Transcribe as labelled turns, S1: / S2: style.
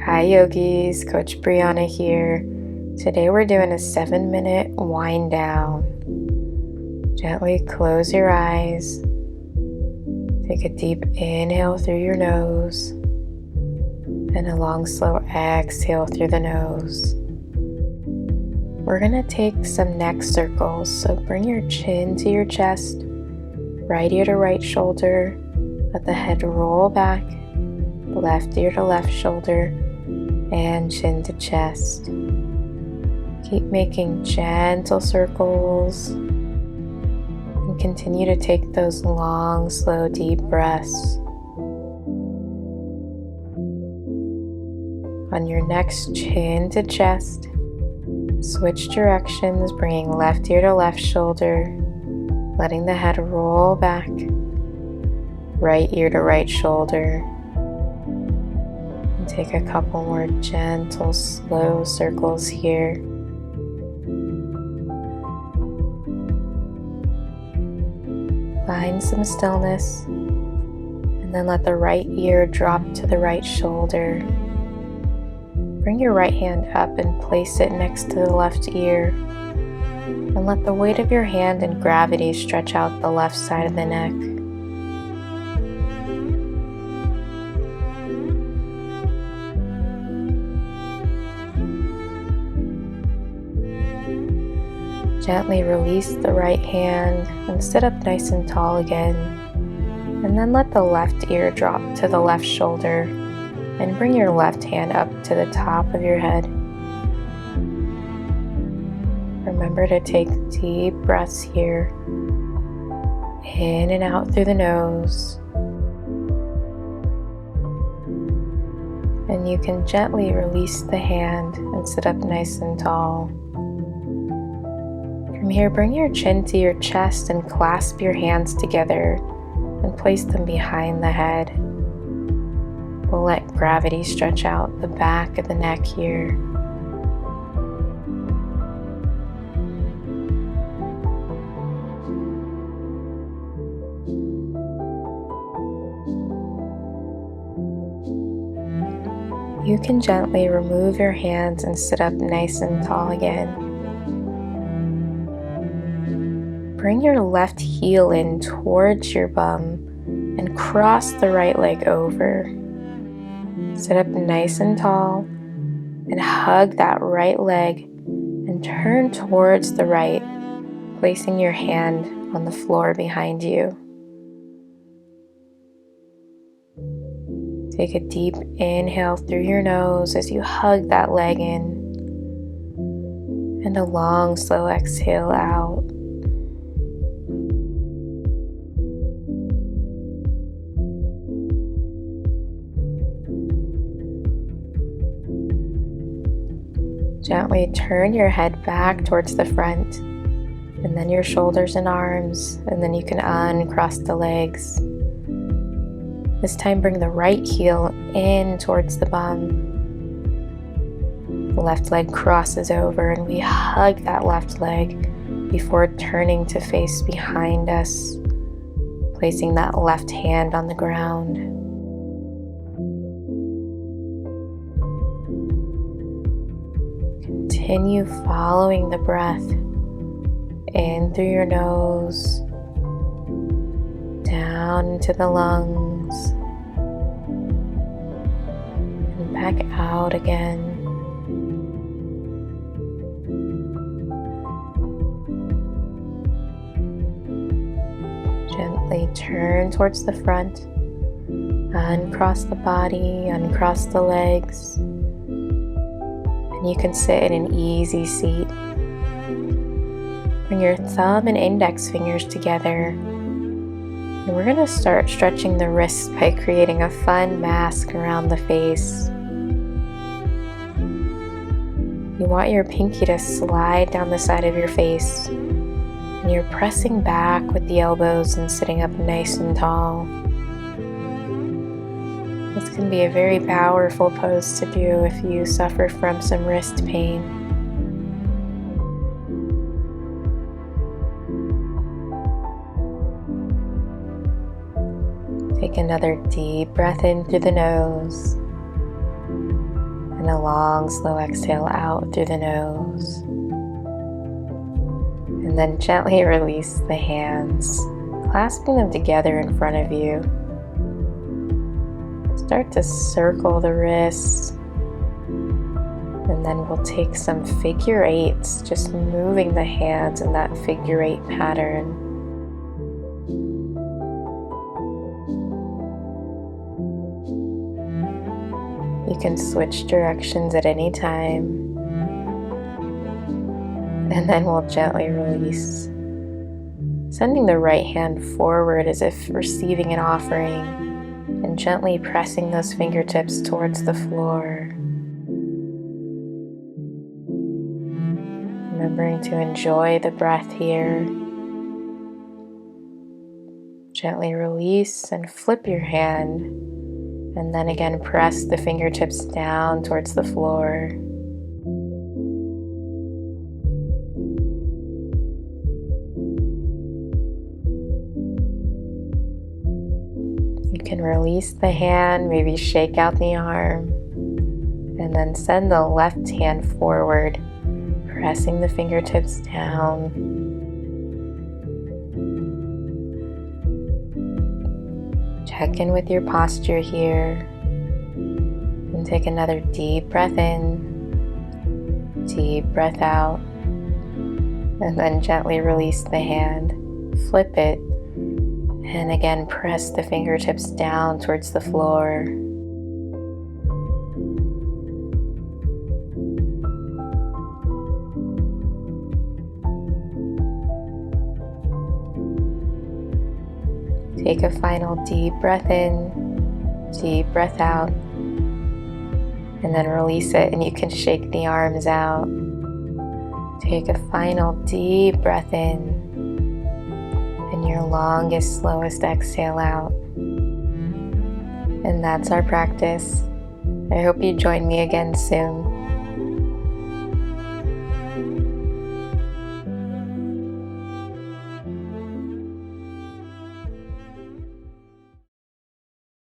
S1: Hi yogis, Coach Brianna here. Today we're doing a 7-minute wind down. Gently close your eyes. Take a deep inhale through your nose and a long slow exhale through the nose. We're going to take some neck circles, so bring your chin to your chest, right ear to right shoulder, let the head roll back, left ear to left shoulder, and chin to chest. Keep making gentle circles and continue to take those long, slow, deep breaths. On your next chin to chest, switch directions, bringing left ear to left shoulder, letting the head roll back, right ear to right shoulder. And take a couple more gentle, slow circles here. Find some stillness, and then let the right ear drop to the right shoulder. Bring your right hand up and place it next to the left ear, and let the weight of your hand and gravity stretch out the left side of the neck. Gently release the right hand and sit up nice and tall again, and then let the left ear drop to the left shoulder and bring your left hand up to the top of your head. Remember to take deep breaths here, in and out through the nose. And you can gently release the hand and sit up nice and tall. From here, bring your chin to your chest and clasp your hands together and place them behind the head. We'll let gravity stretch out the back of the neck here. You can gently remove your hands and sit up nice and tall again. Bring your left heel in towards your bum and cross the right leg over. Sit up nice and tall and hug that right leg and turn towards the right, placing your hand on the floor behind you. Take a deep inhale through your nose as you hug that leg in, and a long, slow exhale out. Gently turn your head back towards the front, and then your shoulders and arms, and then you can uncross the legs. This time bring the right heel in towards the bum. The left leg crosses over and we hug that left leg before turning to face behind us, placing that left hand on the ground. Continue following the breath in through your nose, down into the lungs, and back out again. Gently turn towards the front, uncross the body, uncross the legs. You can sit in an easy seat. Bring your thumb and index fingers together. And we're going to start stretching the wrists by creating a fun mask around the face. You want your pinky to slide down the side of your face. And you're pressing back with the elbows and sitting up nice and tall. This can be a very powerful pose to do if you suffer from some wrist pain. Take another deep breath in through the nose. And a long, slow exhale out through the nose. And then gently release the hands, clasping them together in front of you. Start to circle the wrists. And then we'll take some figure eights, just moving the hands in that figure eight pattern. You can switch directions at any time. And then we'll gently release, sending the right hand forward as if receiving an offering, and gently pressing those fingertips towards the floor. Remembering to enjoy the breath here. Gently release and flip your hand, and then again press the fingertips down towards the floor. You can release the hand, maybe shake out the arm, and then send the left hand forward, pressing the fingertips down. Check in with your posture here and take another deep breath in, deep breath out, and then gently release the hand, flip it, and again press the fingertips down towards the floor. Take a final deep breath in, deep breath out, and then release it, and you can shake the arms out. Take a final deep breath in, and your longest, slowest exhale out. And that's our practice. I hope you join me again soon.